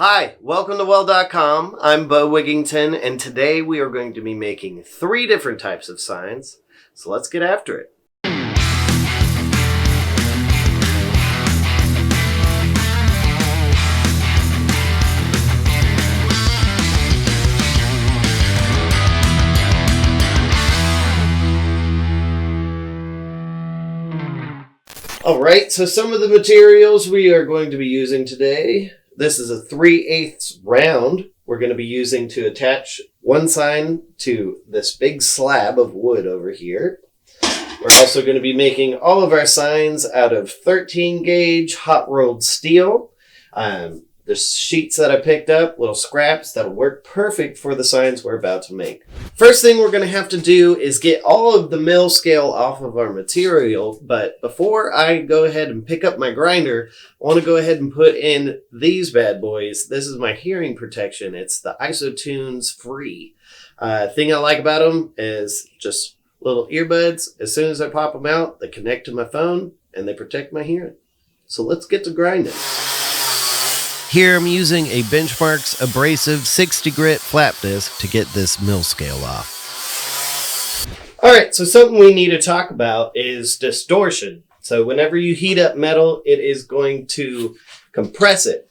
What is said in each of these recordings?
Hi, welcome to Weld.com. I'm Beau and today we are going to be making 3 different types of signs. So let's get after it. Alright, so some of the materials we are going to be using today. This is a 3/8 round we're going to be using to attach one sign to this big slab of wood over here. We're also going to be making all of our signs out of 13 gauge hot rolled steel. The sheets that I picked up, little scraps that'll work perfect for the signs we're about to make. First thing we're going to have to do is get all of the mill scale off of our material, but before I go ahead and pick up my grinder, I want to go ahead and put in these bad boys. This is my hearing protection. It's the IsoTunes Free. Thing I like about them is just little earbuds. As soon as I pop them out, they connect to my phone and they protect my hearing. So let's get to grinding. Here I'm using a Benchmark's abrasive 60 grit flap disc to get this mill scale off. Alright, so something we need to talk about is distortion. So whenever you heat up metal, it is going to compress it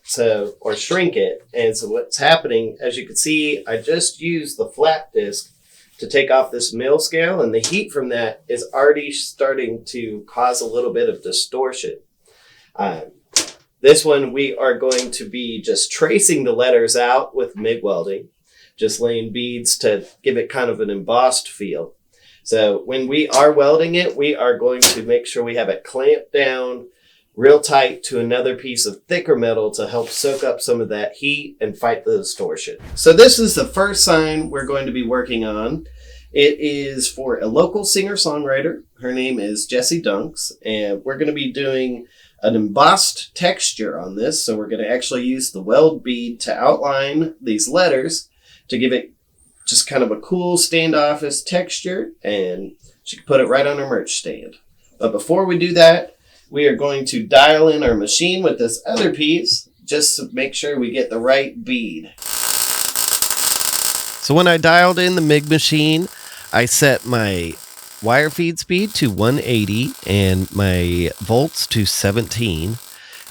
or shrink it. And so what's happening, as you can see, I just used the flap disc to take off this mill scale, and the heat from that is already starting to cause a little bit of distortion. This one, we are going to be just tracing the letters out with MIG welding, just laying beads to give it kind of an embossed feel. So when we are welding it, we are going to make sure we have it clamped down real tight to another piece of thicker metal to help soak up some of that heat and fight the distortion. So this is the first sign we're going to be working on. It is for a local singer-songwriter. Her name is Jessie Dunks, and we're going to be doing an embossed texture on this. So we're going to actually use the weld bead to outline these letters to give it just kind of a cool standoffish texture, and she can put it right on her merch stand. But before we do that, we are going to dial in our machine with this other piece just to make sure we get the right bead. So when I dialed in the MIG machine, I set my wire feed speed to 180 and my volts to 17.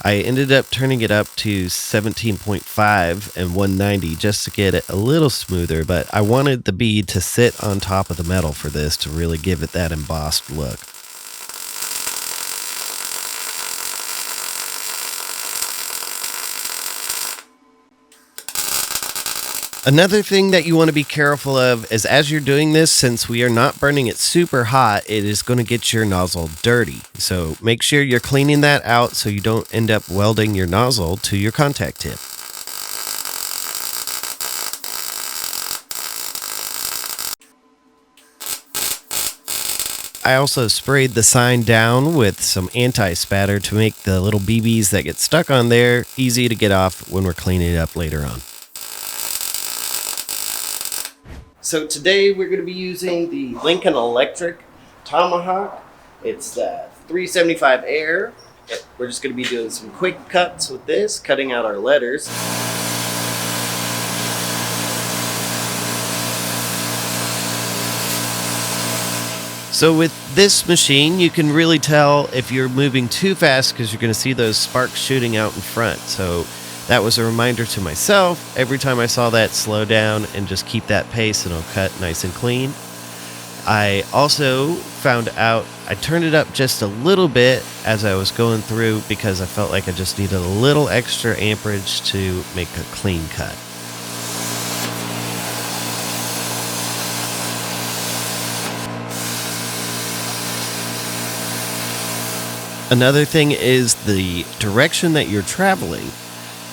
I ended up turning it up to 17.5 and 190 just to get it a little smoother, but I wanted the bead to sit on top of the metal for this to really give it that embossed look. Another thing that you want to be careful of is as you're doing this, since we are not burning it super hot, it is going to get your nozzle dirty. So make sure you're cleaning that out so you don't end up welding your nozzle to your contact tip. I also sprayed the sign down with some anti-spatter to make the little BBs that get stuck on there easy to get off when we're cleaning it up later on. So today we're going to be using the Lincoln Electric Tomahawk. It's the 375 Air. We're just going to be doing some quick cuts with this, cutting out our letters. So with this machine, you can really tell if you're moving too fast because you're going to see those sparks shooting out in front. So that was a reminder to myself. Every time I saw that, slow down and just keep that pace and it'll cut nice and clean. I also found out I turned it up just a little bit as I was going through because I felt like I just needed a little extra amperage to make a clean cut. Another thing is the direction that you're traveling.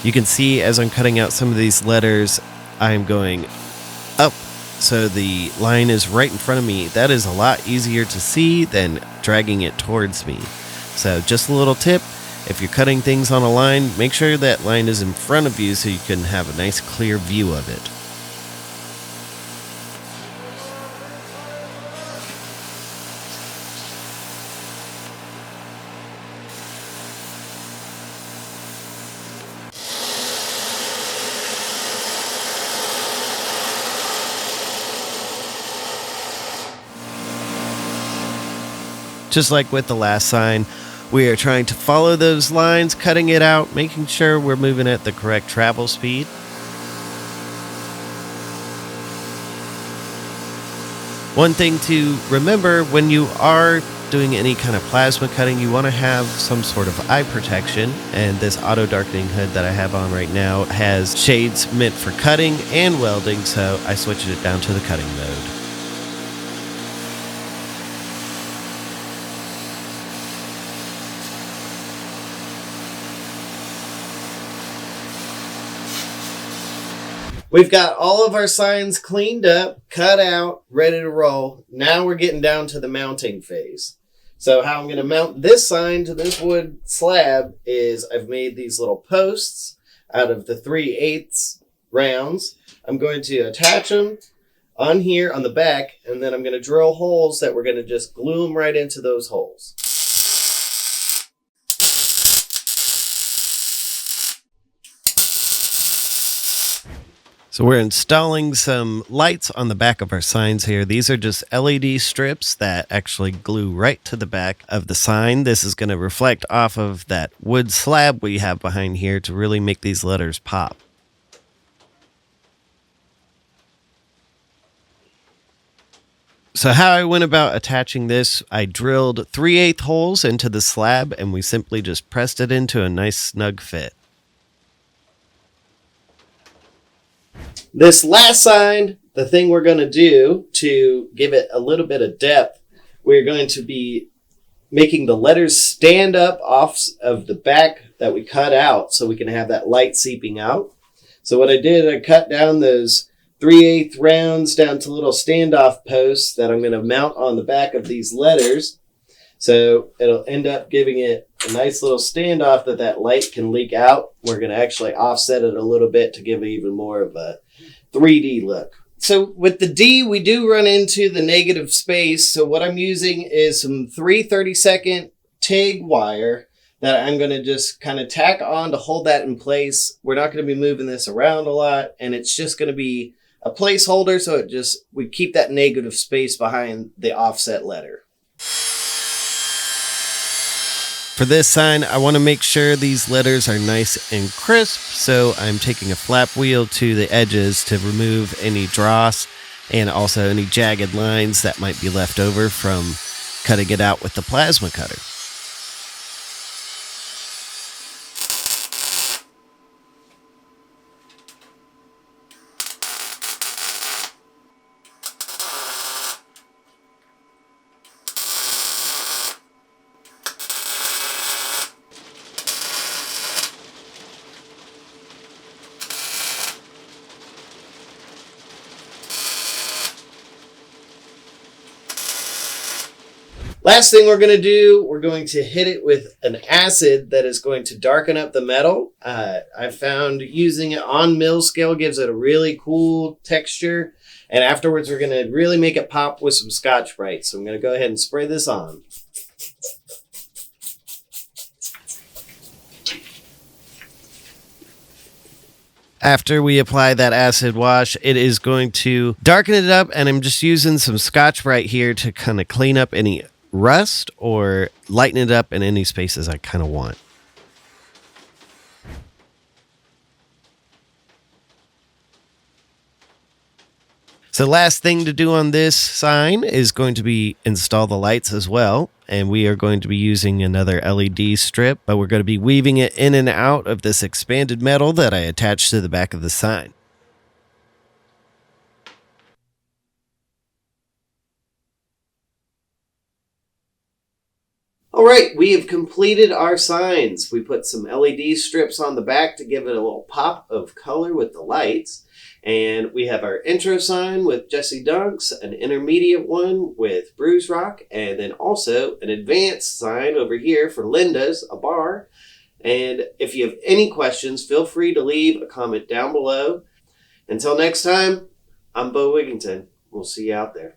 You can see as I'm cutting out some of these letters, I'm going up, so the line is right in front of me. That is a lot easier to see than dragging it towards me. So just a little tip, if you're cutting things on a line, make sure that line is in front of you so you can have a nice clear view of it. Just like with the last sign, we are trying to follow those lines, cutting it out, making sure we're moving at the correct travel speed. One thing to remember when you are doing any kind of plasma cutting, you want to have some sort of eye protection, and this auto darkening hood that I have on right now has shades meant for cutting and welding, so I switched it down to the cutting mode. We've got all of our signs cleaned up, cut out, ready to roll. Now we're getting down to the mounting phase. So how I'm going to mount this sign to this wood slab is I've made these little posts out of the 3/8 rounds. I'm going to attach them on here on the back, and then I'm going to drill holes that we're going to just glue them right into those holes. So we're installing some lights on the back of our signs here. These are just LED strips that actually glue right to the back of the sign. This is going to reflect off of that wood slab we have behind here to really make these letters pop. So how I went about attaching this, I drilled 3/8 holes into the slab, and we simply just pressed it into a nice snug fit. This last sign, the thing we're going to do to give it a little bit of depth, we're going to be making the letters stand up off of the back that we cut out so we can have that light seeping out. So what I did, I cut down those 3/8 rounds down to little standoff posts that I'm going to mount on the back of these letters. So it'll end up giving it a nice little standoff that light can leak out. We're going to actually offset it a little bit to give it even more of a 3D look. So with the D, we do run into the negative space. So what I'm using is some 3/32 TIG wire that I'm going to just kind of tack on to hold that in place. We're not going to be moving this around a lot, and it's just going to be a placeholder, so we keep that negative space behind the offset letter. For this sign, I want to make sure these letters are nice and crisp, so I'm taking a flap wheel to the edges to remove any dross and also any jagged lines that might be left over from cutting it out with the plasma cutter. Last thing we're going to do, we're going to hit it with an acid that is going to darken up the metal. I found using it on mill scale gives it a really cool texture. And afterwards, we're going to really make it pop with some Scotch-Brite. So I'm going to go ahead and spray this on. After we apply that acid wash, it is going to darken it up, and I'm just using some Scotch-Brite here to kind of clean up any rust or lighten it up in any spaces I kind of want. So last thing to do on this sign is going to be install the lights as well. And we are going to be using another LED strip, but we're going to be weaving it in and out of this expanded metal that I attached to the back of the sign. All right, we have completed our signs. We put some LED strips on the back to give it a little pop of color with the lights. And we have our intro sign with Jesse Dunks, an intermediate one with Bruce Rock, and then also an advanced sign over here for Linda's, a bar. And if you have any questions, feel free to leave a comment down below. Until next time, I'm Beau Wigington. We'll see you out there.